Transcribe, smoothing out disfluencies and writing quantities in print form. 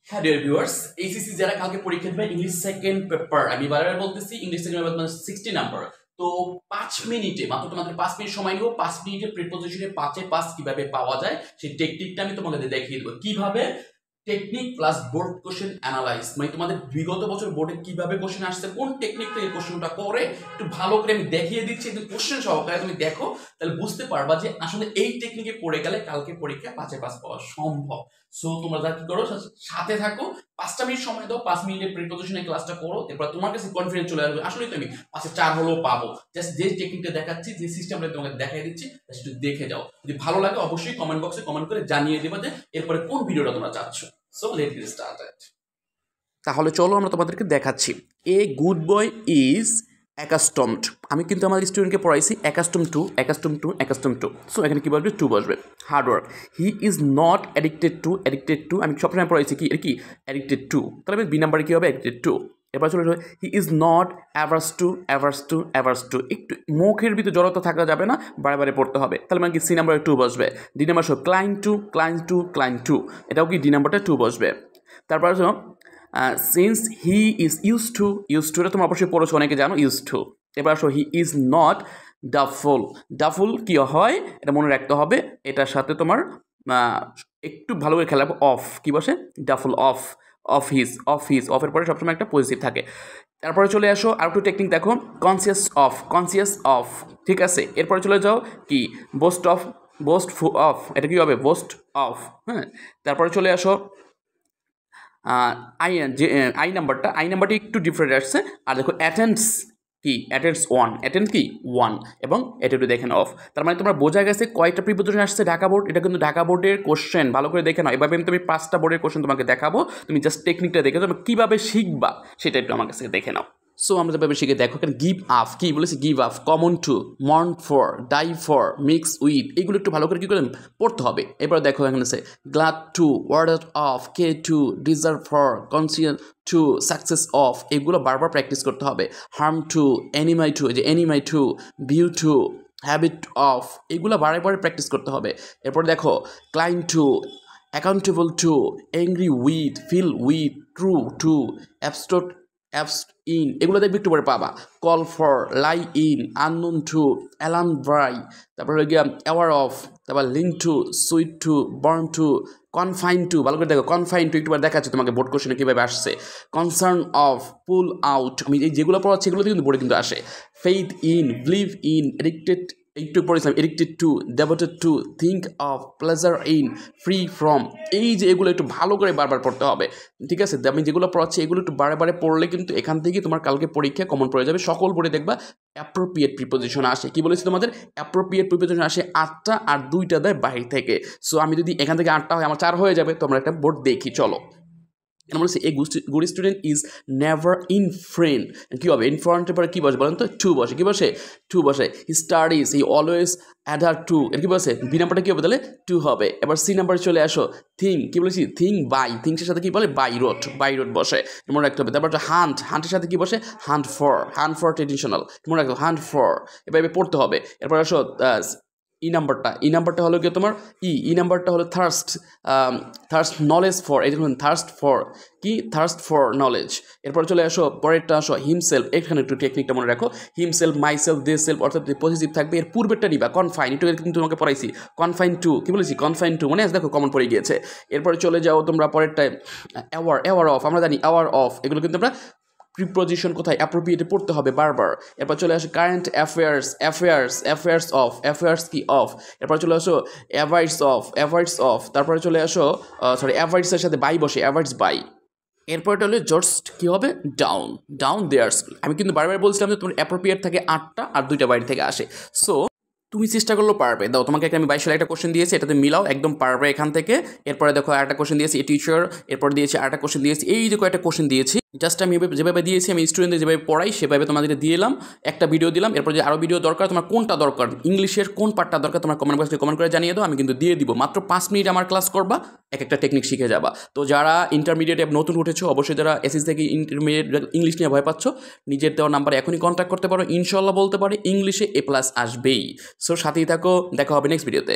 হ্যাঁ dear viewers, HSC যারা কালকে পরীক্ষা দেবে ইংলিশ সেকেন্ড পেপার, আমি বারবার বলতেছি ইংলিশ সেকেন্ড পেপার মানে 60 নাম্বার। তো 5 মিনিটে মাত্র তোমাদের 5 মিনিট সময় নিব। 5 মিনিটে প্রিপোজিশনে 5 এ 5 কিভাবে পাওয়া যায় সেই টেকনিকটা আমি তোমাদের দেখিয়ে দেব। কিভাবে technique plus board question analyse, মানে তোমাদের বিগত বছর বোর্ডে কিভাবে কোশ্চেন আসছে, কোন টেকনিক থেকে কোশ্চেনটা করে একটু ভালো করে আমি দেখিয়ে দিচ্ছি। কিন্তু কোশ্চেন সহকারে তুমি দেখো, তাহলে বুঝতে পারবা যে আসলে এই টেকনিকে পড়ে গেলে কালকে পরীক্ষা 5 এ 5 পাওয়া সম্ভব। সো তোমরা যা কি করো, সাথে থাকো, 5টা মিনিট সময় দাও, 5 মিনিটের প্রিপোজিশনের ক্লাসটা করো, এরপর তোমার কাছে কনফিডেন্স চলে আসবে আসলে তুমি 5 এ 4 হলেও পাবো। জাস্ট যে টেকনিকটা দেখাচ্ছি, যে সিস্টেমটা তোমাকে দেখাই দিচ্ছি, একটু দেখে যাও। যদি ভালো লাগে অবশ্যই কমেন্ট বক্সে কমেন্ট করে জানিয়ে দেবা যে এরপরে কোন ভিডিওটা তোমরা চাচ্ছ। So let's get started. তাহলে চলো আমরা তোমাদেরকে দেখাচ্ছি। A good boy is accustomed. আমি কিন্তু আমাদের স্টুডেন্টকে পড়াইছি accustom to accustom to accustom to. So এখানে কী বলবে? টু বসবে। Hard work. He is not addicted to. Addicted to আমি সবসময় পড়াইছি কি এর কি অ্যাডিক্টেড টু, তাহলে বি নাম্বারে কী হবে? Addicted to. এবার চলে যাবে he is not averse to averse to averse to. একটু মুখের ভিতরে জড়তা থাকা যাবে না, বারে বারে পড়তে হবে, তাহলে মানে কি সি নাম্বারে টু বসবে। ডি নাম্বার সব ক্লাইন টু ক্লাইন টু ক্লাইন টু, এটাও কি ডি নাম্বারটা টু বসবে। তারপর since he is use to, use টুটা তোমরা অবশ্যই পড়েছো, অনেকে জানো ইউজ টু। এবার আসো হি ইজ নট ডাফুল। ডাফুল কী হয় এটা মনে রাখতে হবে, এটার সাথে তোমার একটু ভালো করে খেলাবো। অফ কী বসে? ডাফুল of. Of his, of his, অফের পরে সবসময় একটা পজিটিভ থাকে। তারপরে চলে আসো আর একটু টেকনিক দেখো, কনসিয়াস অফ, কনসিয়াস অফ, ঠিক আছে। এরপরে চলে যাও কি বোস্ট অফ, বোস্ট অফ, এটা কী হবে? Boost of. হ্যাঁ, তারপরে চলে আসো আই নাম্বারটা একটু ডিফারেন্ট আসছে। আর দেখো অ্যাটেন্ডস কি? অ্যাটেন্ডস ওয়ান, অ্যাটেন্ড কি? ওয়ান, এবং অ্যাটিটিউড দেখে নাও অফ। তার মানে তোমরা বোঝা গেছে কয়টা প্রিপোজিশন আসছে ঢাকা বোর্ড। এটা কিন্তু ঢাকা বোর্ডের কোশ্চেন, ভালো করে দেখে নাও। এভাবে আমি 5টা বোর্ডের কোশ্চেন তোমাকে দেখাবো, তুমি জাস্ট টেকনিকটা দেখে তুমি কীভাবে শিখবা সেটা একটু আমার কাছে দেখে নাও। সো আমরা যেভাবে শিখে দেখো, এখানে গিভ আপ কী বলেছি? Give up, common to, mourn for, die for, mix with, এগুলো একটু ভালো করে কী করে পড়তে হবে। এরপর দেখো এখানে আছে glad to, ward off, key to, deserve for, conscious to, success of, এগুলো বারবার প্র্যাকটিস করতে হবে। হার্ম টু, অ্যানিমাই টু, যে অ্যানিমাই to, view to, habit of, এগুলো বারে বারে প্র্যাকটিস করতে হবে। এরপর দেখো climb to, accountable to, angry with, fill with, true to, অ্যাবস্ট্রোট অ্যাপস ইন, এগুলো দেখবে একটু পরে পাবা। Call for, lie in, unknown to, alarm by, তারপরে গিয়া অ্যাওয়ার অফ, তারপর link to, suit to, burn to, confine to, ভালো করে দেখো কনফাইন টু একটুবার দেখাচ্ছে তোমাকে বোর্ড কোশ্চেনে কীভাবে আসছে। কনসার্ন অফ, পুল আউট, আমি এই যেগুলো পড়াচ্ছি এগুলো কিন্তু বোর্ডে কিন্তু আসে। Faith in, believe in, addicted একটু পড়েছিলাম, addicted to, devoted to, think of, pleasure in, free from, এই যে এগুলো একটু ভালো করে বারবার পড়তে হবে, ঠিক আছে। আমি যেগুলো পড়াচ্ছি এগুলো একটু বারে বারে পড়লে কিন্তু এখান থেকে তোমার কালকে পরীক্ষা কমন পড়ে যাবে। সকল বোর্ডে দেখবা অ্যাপ্রোপ্রিয়েট প্রিপোজিশন আসে। কি বলেছি তোমাদের? অ্যাপ্রোপ্রিয়েট প্রিপোজিশন আসে 8টা, আর 2টা দেয় বাহির থেকে। সো আমি যদি এখান থেকে 8টা হয়, আমার 4 হয়ে যাবে। তোমরা একটা বোর্ড দেখি চলো। কেন বলছি a good student is never in friend, কী হবে? ইন ফ্রন্টের পরে কী বসে বলেন তো? টু বসে। কী বসে? টু বসে। He studies, he always adhere to, এর কী বসে? বি নাম্বারটা কী হবে তাহলে? টু হবে। এবার সি নাম্বারে চলে আসো, থিং, কী বলেছি? থিং বাই, থিংসের সাথে কী বলে? বাই রোড, বাই রোড বসে, মনে রাখতে হবে। তারপর হান্ট, হান্টের সাথে কী বসে? Hunt for, hunt for traditional, মনে রাখো হান্ট ফর, এভাবে পড়তে হবে। এরপর আসো ই নাম্বারটা হলো কি তোমার ই নাম্বারটা হলো থার্স্ট, থার্স্ট নলেজ ফর, এই দেখুন থার্স্ট ফর কি? Thirst for knowledge. এরপর চলে আসো পরেরটা, আসো হিমসেলফ, এখানে একটু টেকনিকটা মনে রাখো। হিমসেলফ, মাইসেলফ, দে সেলফ, অর্থাৎ পজিটিভ থাকবে। এর পূর্বেরটা নিবা কনফাইন, একটু কিন্তু তোমাকে পড়াইছি। কনফাইন টু, কী বলেছি? কনফাইন টু, মনে আছে? দেখো কমন পড়ে গিয়েছে। এরপরে চলে যাও তোমরা পরেরটায় অ্যাওয়ার অফ, আমরা জানি অ্যাওয়ার অফ, এগুলো কিন্তু আমরা প্রিপোজিশন কোথায় অ্যাপ্রোপ্রিয়েটে পড়তে হবে বারবার। এরপর চলে আসে current affairs, affairs of, affairs কি? অফ। এরপর চলে আসো অ্যাভাইডস অফ, তারপরে চলে আসো অ্যাভাইডসের সাথে বাই বসে, অ্যাভাইডস বাই। এরপরটা হলো জাস্ট কী হবে? Down, down their school. আমি কিন্তু বারবার বলছিলাম যে তোমার অ্যাপ্রোপ্রিয়েট থাকে 8টা, আর 2টা বাইরে থেকে আসে। সো তুমি চেষ্টা করলেও পারবে। দাও তোমাকে আমি 22 সালে একটা কোশ্চেন দিয়েছি, এটাতে মিলাও, একদম পারবে এখান থেকে। এরপরে দেখো আরেকটা কোশ্চেন দিয়েছি, এ টিচার, এরপর দিয়েছি আরেকটা কোশ্চেন দিয়েছি, এই যে কয়েকটা কোশ্চেন দিয়েছি। জাস্ট আমি যেভাবে দিয়েছি, আমি স্টুডেন্টদের যেভাবে পড়াই সেভাবে তোমাদেরকে দিয়ে এলাম, একটা ভিডিও দিলাম। এরপর যে আরও ভিডিও দরকার, তোমার কোনটা দরকার, ইংলিশের কোন পার্টটা দরকার, তোমার কমেন্ট বক্সে কমেন্ট করে জানিয়ে দাও, আমি কিন্তু দিয়ে দিব। মাত্র 5 মিনিট আমার ক্লাস করবা, একটা টেকনিক শিখে যাবা। তো যারা ইন্টারমিডিয়েটে নতুন উঠেছো, অবশ্যই যারা এসএসসি থেকে ইন্টারমিডিয়েট ইংলিশ নিয়ে ভয় পাচ্ছ, নিজের দেওয়া নাম্বারে এখনই কন্ট্যাক্ট করতে পারো। ইনশাল্লাহ বলতে পারে ইংলিশে A+ আসবেই। সো সাথেই থাকো, দেখা হবে নেক্সট ভিডিওতে।